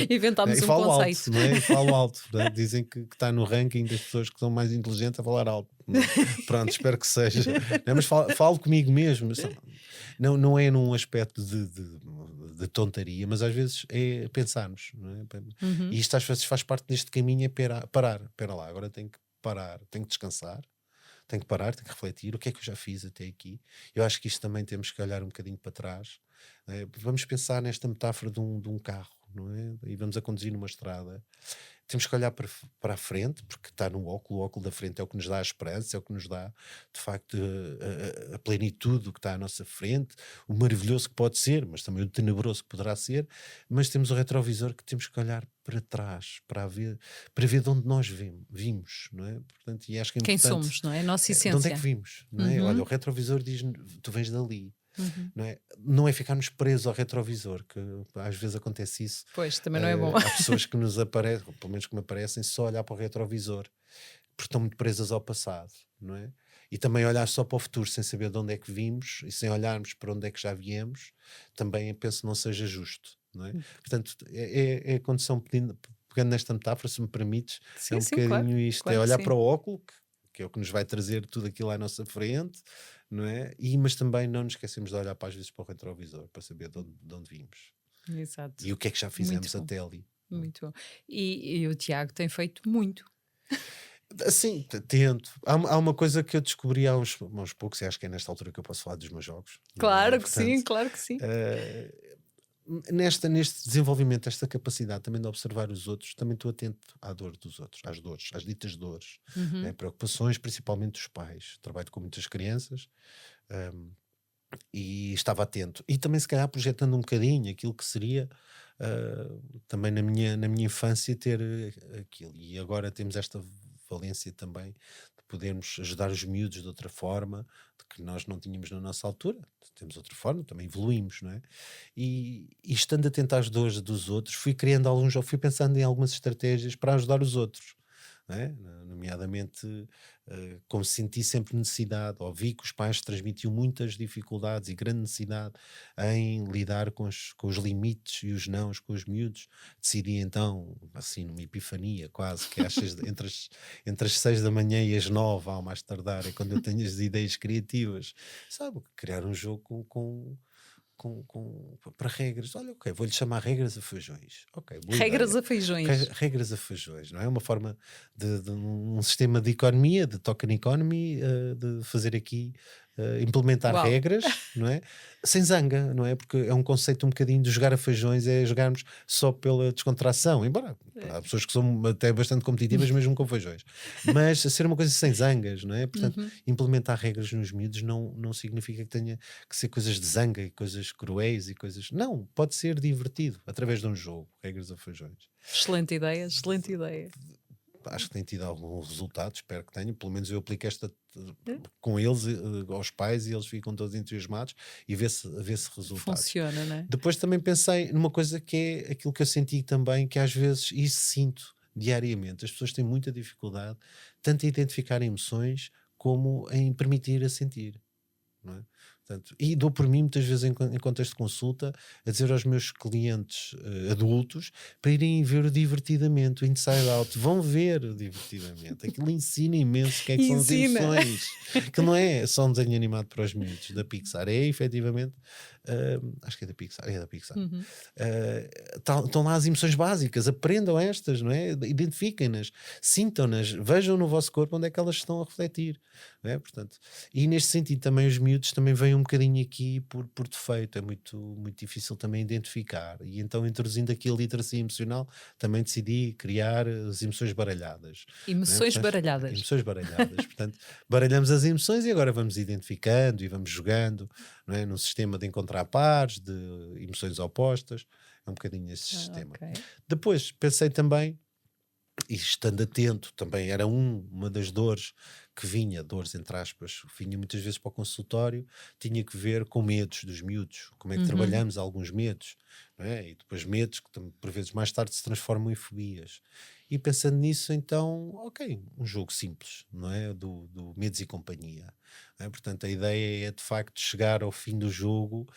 Inventámos e um falo conceito. alto, não é? E falo alto. Portanto, dizem que está no ranking das pessoas que são mais inteligentes a falar alto. Não é? Pronto, espero que seja. Não é? Mas falo comigo mesmo. Mas não é num aspecto de tontaria, mas às vezes é pensarmos. Não é? E isto às vezes faz parte deste caminho, é parar. Espera lá, agora tenho que parar, tenho que descansar. Tenho que parar, tenho que refletir o que é que eu já fiz até aqui. Eu acho que isto também temos que olhar um bocadinho para trás. Vamos pensar nesta metáfora de um carro, não é? E vamos a conduzir numa estrada. Temos que olhar para a frente, porque está no óculo. O óculo da frente é o que nos dá a esperança, é o que nos dá, de facto, a plenitude do que está à nossa frente, o maravilhoso que pode ser, mas também o tenebroso que poderá ser. Mas temos o retrovisor que temos que olhar para trás, para ver de onde nós vimos, não é? Portanto, e acho que é Quem importante. somos, não é? A nossa essência. De onde é que vimos, não é? Olha, o retrovisor diz, tu vens dali. Não é ficarmos presos ao retrovisor, que às vezes acontece isso. Pois, também não é bom. Há pessoas que nos aparecem, ou pelo menos que me aparecem, só olhar para o retrovisor, porque estão muito presas ao passado, não é? E também olhar só para o futuro sem saber de onde é que vimos e sem olharmos para onde é que já viemos, também penso que não seja justo, não é? Portanto, é a condição, pegando nesta metáfora, se me permites, é Sim, um sim, claro. bocadinho isto, é Claro que olhar sim. para o óculo, que é o que nos vai trazer tudo aquilo à nossa frente, não é? Mas também não nos esquecemos de olhar para, às vezes, para o retrovisor, para saber de onde vimos. Exato. E o que é que já Muito fizemos bom. até ali. Muito bom. E o Tiago tem feito muito. Assim, tento. Há uma coisa que eu descobri há uns poucos, e acho que é nesta altura que eu posso falar dos meus jogos, não é? Claro que sim, Portanto, claro que sim. eh, neste desenvolvimento, esta capacidade também de observar os outros, também estou atento à dor dos outros, às dores, às ditas dores, né? Uhum. Preocupações, principalmente dos pais. Trabalho com muitas crianças, ehm, e estava atento. E também, se calhar, projetando um bocadinho aquilo que seria também na minha infância ter aquilo. E agora temos esta valência também de podermos ajudar os miúdos de outra forma, de que nós não tínhamos na nossa altura. Temos outra forma, também evoluímos, não é? E estando atento às dores dos outros, fui pensando em algumas estratégias para ajudar os outros. Não é? Nomeadamente, como senti sempre necessidade, ou vi que os pais transmitiam muitas dificuldades e grande necessidade em lidar com os limites e os nãos com os miúdos, decidi então, assim, numa epifania quase, que entre as 6 da manhã e as 9, ao mais tardar, é quando eu tenho as ideias criativas, sabe? Criar um jogo para regras. Olha, ok, vou-lhe chamar regras a feijões. Ok, boa Regras ideia. a feijões. Regras a feijões, não é? Uma forma de um sistema de economia, de token economy, de fazer aqui, implementar Uau! regras, não é? Sem zanga, não é? Porque é um conceito um bocadinho de jogar a feijões, é jogarmos só pela descontração, embora há pessoas que são até bastante competitivas mesmo com feijões, mas a ser uma coisa sem zangas, não é? Portanto, Uhum. implementar regras nos miúdos não significa que tenha que ser coisas de zanga e coisas cruéis e coisas. Não, pode ser divertido através de um jogo, regras a feijões. Excelente ideia, excelente ideia. Acho que tem tido algum resultado, espero que tenha. Pelo menos eu aplico esta É, com eles, aos pais, e eles ficam todos entusiasmados e vê-se resultados. funciona, não é? Depois também pensei numa coisa que é aquilo que eu senti também, que às vezes, e sinto diariamente, as pessoas têm muita dificuldade tanto em identificar emoções como em permitir a sentir, não é? Portanto, e dou por mim muitas vezes em contexto de consulta a dizer aos meus clientes adultos para irem ver o Divertidamente, o Inside Out, vão ver o Divertidamente, aquilo ensina imenso o que é que são as Ensina. emoções, que não é só um desenho animado para os miúdos da Pixar, é efetivamente, acho que é da Pixar, Uhum. estão lá as emoções básicas, aprendam estas, não é? Identifiquem-nas, sintam-nas, vejam no vosso corpo onde é que elas estão a refletir, não é? Portanto, e neste sentido também os miúdos também vêm um bocadinho aqui por defeito, é muito, muito difícil também identificar, e então introduzindo aqui a literacia emocional, também decidi criar as emoções baralhadas, não é? Emoções Portanto, baralhadas. emoções baralhadas, portanto, baralhamos as emoções e agora vamos identificando e vamos jogando, não é? Num sistema de encontrar pares, de emoções opostas, é um bocadinho esse sistema. Ok. Depois pensei também, e estando atento, também era uma das dores que vinha, dores entre aspas, vinha muitas vezes para o consultório, tinha que ver com medos dos miúdos, como é que Uhum. trabalhamos alguns medos, não é? E depois medos que por vezes mais tarde se transformam em fobias. E pensando nisso, então, ok, um jogo simples, não é? Do Medos e Companhia. Não é? Portanto, a ideia é de facto chegar ao fim do jogo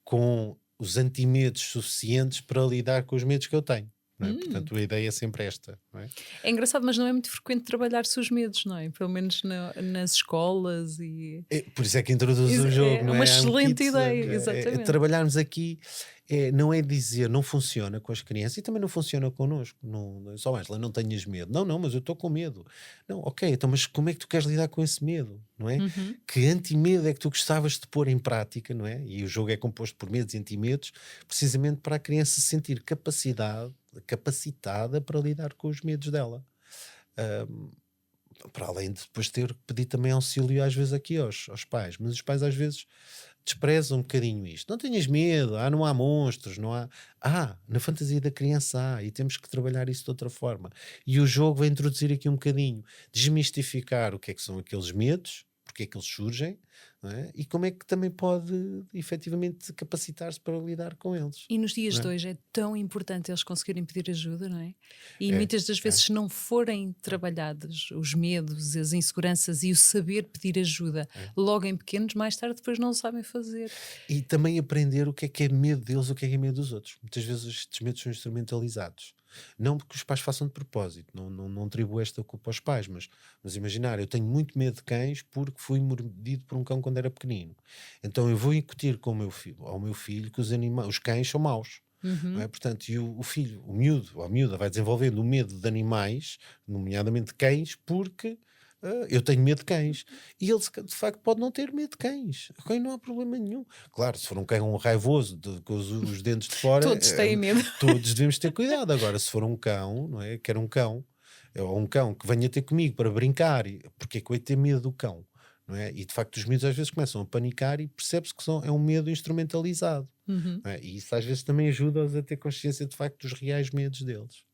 com os antimedos suficientes para lidar com os medos que eu tenho. Não é? Hum. Portanto, a ideia é sempre esta. Não é? É engraçado, mas não é muito frequente trabalhar-se os medos, não é? Pelo menos nas escolas e. Por isso é que introduz o jogo, É não uma é? Há um excelente kit, ideia, exatamente. trabalharmos aqui, não é dizer não funciona com as crianças e também não funciona connosco. Não, só mais, não tenhas medo. Não, não, mas eu estou com medo. Não, ok, então, mas como é que tu queres lidar com esse medo? Não é? Uhum. Que antimedo é que tu gostavas de pôr em prática, não é? E o jogo é composto por medos e antimedos, precisamente para a criança se sentir capacitada para lidar com os medos dela. Para além de depois ter que pedir também auxílio às vezes aqui aos pais, mas os pais às vezes desprezam um bocadinho isto. Não tenhas medo, não há monstros, não há. Na fantasia da criança há, e temos que trabalhar isso de outra forma. E o jogo vai introduzir aqui um bocadinho, desmistificar o que é que são aqueles medos, porque é que eles surgem, não é? E como é que também pode efetivamente capacitar-se para lidar com eles. E nos dias Não é? de hoje é tão importante eles conseguirem pedir ajuda, não é? E É, muitas das vezes, se não forem trabalhados os medos, as inseguranças e o saber pedir ajuda logo em pequenos, mais tarde depois não sabem fazer. E também aprender o que é medo deles, o que é medo dos outros. Muitas vezes estes medos são instrumentalizados. Não porque os pais façam de propósito, não atribuo esta culpa aos pais, mas imaginar, eu tenho muito medo de cães porque fui mordido por um cão quando era pequenino. Então eu vou incutir com ao meu filho que os cães são maus. Não é? Portanto, e o filho, o miúdo ou a miúda vai desenvolvendo o medo de animais, nomeadamente de cães, porque eu tenho medo de cães. E ele, de facto, pode não ter medo de cães. Ok, não há problema nenhum. Claro, se for um cão raivoso, com os dentes de fora, Todos têm medo. todos devemos ter cuidado. Agora, se for um cão, não é? Quer um cão, ou um cão que venha ter comigo para brincar, porque é que eu hei de ter medo do cão? Não é? E de facto os miúdos às vezes começam a panicar e percebe-se que é um medo instrumentalizado. Não é? E isso às vezes também ajuda-os a ter consciência de facto dos reais medos deles.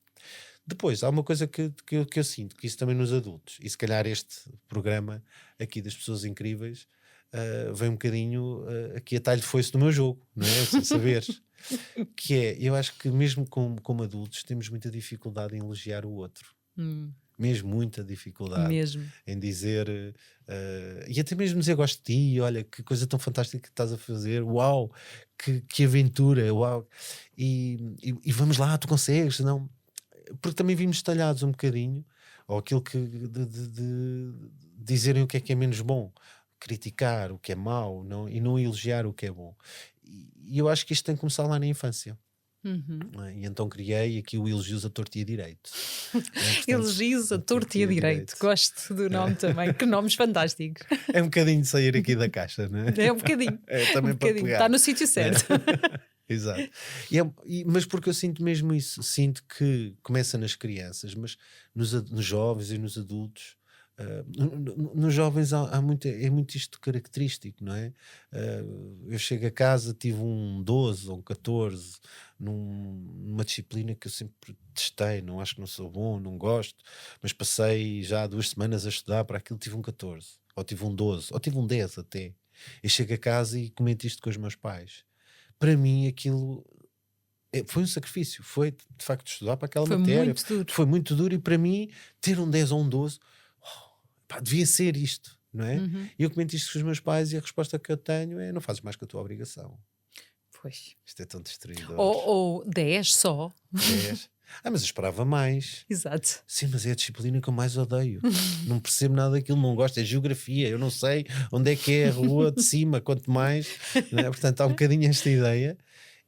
Depois, há uma coisa que eu sinto, que isso também nos adultos, e se calhar este programa aqui das pessoas incríveis vem um bocadinho aqui a talho de foice do meu jogo, não é? Sem saberes. Que é, eu acho que mesmo como adultos temos muita dificuldade em elogiar o outro. Mesmo muita dificuldade Mesmo. em dizer e até mesmo dizer gosto de ti, olha que coisa tão fantástica que estás a fazer, uau, que aventura, uau, e vamos lá, tu consegues, não? Porque também vimos talhados um bocadinho, ou aquilo que de dizerem o que é menos bom, criticar o que é mau, e não elogiar o que é bom. E eu acho que isto tem que começar lá na infância. Não é? E então criei aqui o Elogios a Torto e a Direito. Elogios a torto e a direito. Gosto do nome também. Que nomes fantásticos. É um bocadinho de sair aqui da caixa, não é? É um bocadinho. É também um para bocadinho. pegar. Está no sítio certo. Exato. Mas porque eu sinto mesmo isso, sinto que começa nas crianças, mas nos jovens e nos adultos. Nos jovens há muito, é muito isto característico, não é? Eu chego a casa, tive um 12 ou um 14 numa disciplina que eu sempre testei, não acho que não sou bom, não gosto, mas passei já 2 semanas a estudar para aquilo, tive um 14, ou tive um 12, ou tive um 10 até. Eu chego a casa e comento isto com os meus pais. Para mim aquilo foi um sacrifício, foi de facto estudar para aquela matéria. Muito duro. Foi muito duro, e para mim ter um 10 ou um 12, pá, devia ser isto, não é? E eu comento isto com os meus pais e a resposta que eu tenho é: não fazes mais que a tua obrigação. Pois. Isto é tão destruidor. Ou 10 só. 10. Mas eu esperava mais. Exato. Sim, mas é a disciplina que eu mais odeio. Não percebo nada daquilo, não gosto. É geografia, eu não sei onde é que é a rua de cima, quanto mais. Não é? Portanto, há um bocadinho esta ideia.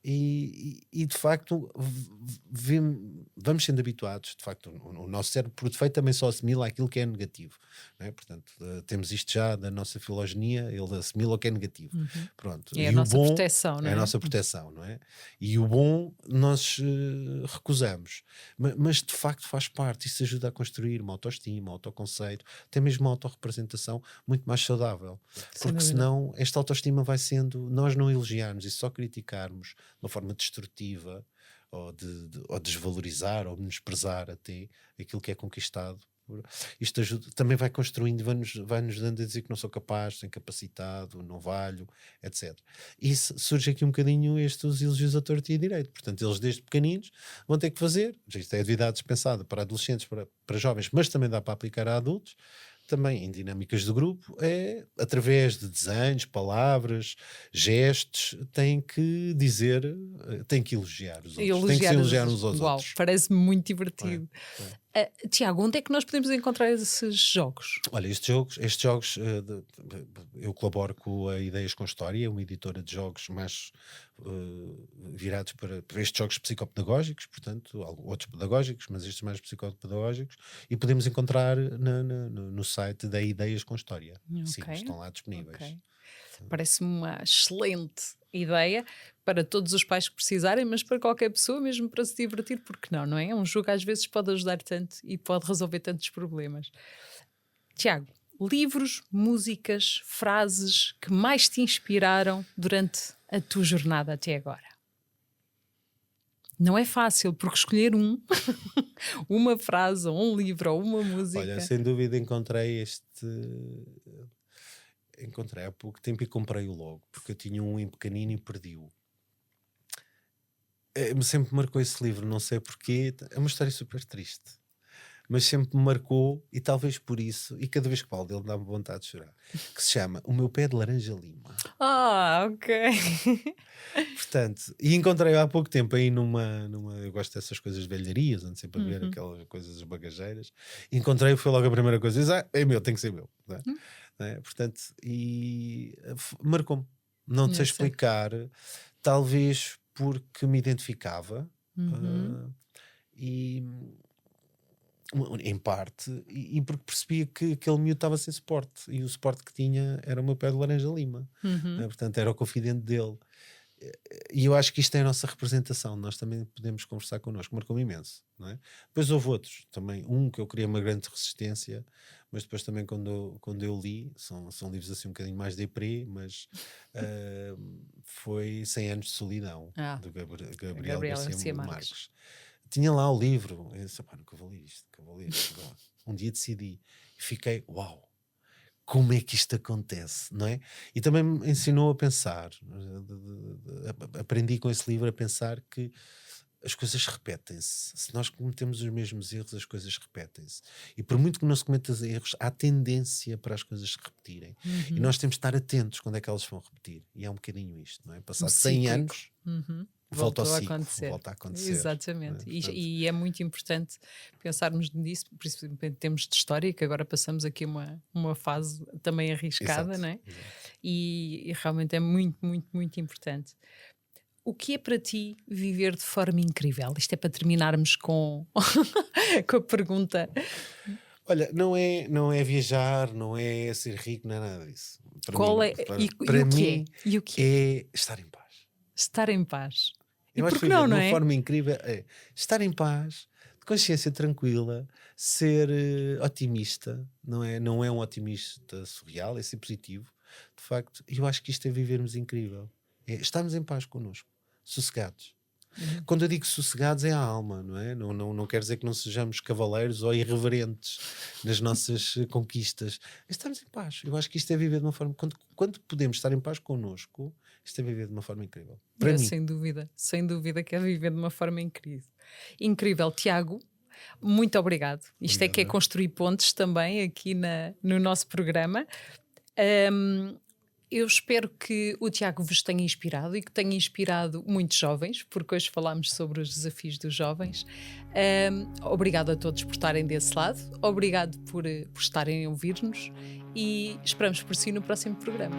E de facto vamos sendo habituados. De facto, o nosso cérebro por defeito também só assimila aquilo que é negativo, não é? Portanto, temos isto já da nossa filogenia, ele assimila o que é negativo. Pronto. É E a o nossa bom proteção, não é? É a nossa proteção, não é? E o bom nós recusamos, mas de facto faz parte. Isso ajuda a construir uma autoestima, um autoconceito, até mesmo uma autorrepresentação muito mais saudável. Porque senão esta autoestima vai sendo, nós não elogiarmos e só criticarmos de uma forma destrutiva, ou desvalorizar ou menosprezar até aquilo que é conquistado. Isto ajuda, também vai construindo, vai-nos dando a dizer que não sou capaz, sou incapacitado, não valho, etc. E surge aqui um bocadinho estes elogios a torto e a direito. Portanto, eles desde pequeninos vão ter que fazer, isto é atividade dispensada para adolescentes, para jovens, mas também dá para aplicar a adultos, também em dinâmicas de grupo, é através de desenhos, palavras, gestos, tem que dizer, tem que elogiar os outros, tem que se elogiar uns aos outros. Parece-me muito divertido. Tiago, onde é que nós podemos encontrar esses jogos? Olha, estes jogos eu colaboro com a Ideias com História, uma editora de jogos mais virados para estes jogos psicopedagógicos, portanto, outros pedagógicos, mas estes mais psicopedagógicos, e podemos encontrar no site da Ideias com História. Sim, estão lá disponíveis. Parece-me uma excelente ideia para todos os pais que precisarem, mas para qualquer pessoa, mesmo para se divertir, porque não é? Um jogo às vezes pode ajudar tanto e pode resolver tantos problemas. Tiago, livros, músicas, frases que mais te inspiraram durante a tua jornada até agora? Não é fácil, porque escolher uma frase, ou um livro, ou uma música... Olha, sem dúvida encontrei encontrei há pouco tempo e comprei-o logo, porque eu tinha um em pequenino e perdi-o. Sempre me marcou esse livro, não sei porquê. É uma história super triste, mas sempre me marcou, e talvez por isso, e cada vez que falo dele dá-me vontade de chorar, que se chama O Meu Pé de Laranja Lima. Ok. Portanto, e encontrei há pouco tempo aí eu gosto dessas coisas de velharias, ando sempre a ver aquelas coisas bagageiras. Encontrei, foi logo a primeira coisa, disse, é meu, tem que ser meu. Não é? Não é? Portanto, marcou-me. Não sei explicar, talvez porque me identificava, e em parte, e porque percebia que aquele miúdo estava sem suporte, e o suporte que tinha era o meu pé de laranja lima, portanto era o confidente dele, e eu acho que isto é a nossa representação, nós também podemos conversar connosco, marcou-me imenso, não é? Depois houve outros, também que eu queria uma grande resistência, mas depois também quando eu li, são livros assim um bocadinho mais deprê, mas foi 100 Anos de Solidão, do Gabriel Garcia Marques. Tinha lá o livro, eu disse, nunca vou ler isto, um dia decidi e fiquei, uau, como é que isto acontece, não é? E também me ensinou a pensar, aprendi com esse livro a pensar que as coisas repetem-se. Se nós cometemos os mesmos erros, as coisas repetem-se. E por muito que não se cometa erros, há tendência para as coisas se repetirem. E nós temos de estar atentos quando é que elas vão repetir. E é um bocadinho isto, não é? Passado 100 anos, volta ao ciclo, volta a acontecer. Exatamente. É? Portanto, e é muito importante pensarmos nisso, principalmente em termos de história, que agora passamos aqui uma fase também arriscada, não é? Exato. E realmente é muito, muito, muito importante. O que é para ti viver de forma incrível? Isto é para terminarmos com, com a pergunta. Olha, não é viajar, não é ser rico, não é nada disso. Para mim é estar em paz. Estar em paz. Eu acho que de uma forma incrível é estar em paz, de consciência tranquila, ser otimista, não é um otimista surreal, é ser positivo. De facto, eu acho que isto é vivermos incrível. É estarmos em paz connosco, sossegados. Quando eu digo sossegados é a alma, não é? Não quer dizer que não sejamos cavaleiros ou irreverentes nas nossas conquistas. Estamos em paz. Eu acho que isto é viver de uma forma... Quando podemos estar em paz connosco, isto é viver de uma forma incrível. Para mim. Sem dúvida que é viver de uma forma incrível. Incrível. Tiago, muito obrigado. Isto é que é construir pontes também aqui no nosso programa. Eu espero que o Tiago vos tenha inspirado e que tenha inspirado muitos jovens, porque hoje falámos sobre os desafios dos jovens. Obrigado a todos por estarem desse lado, obrigado por estarem a ouvir-nos e esperamos por si no próximo programa.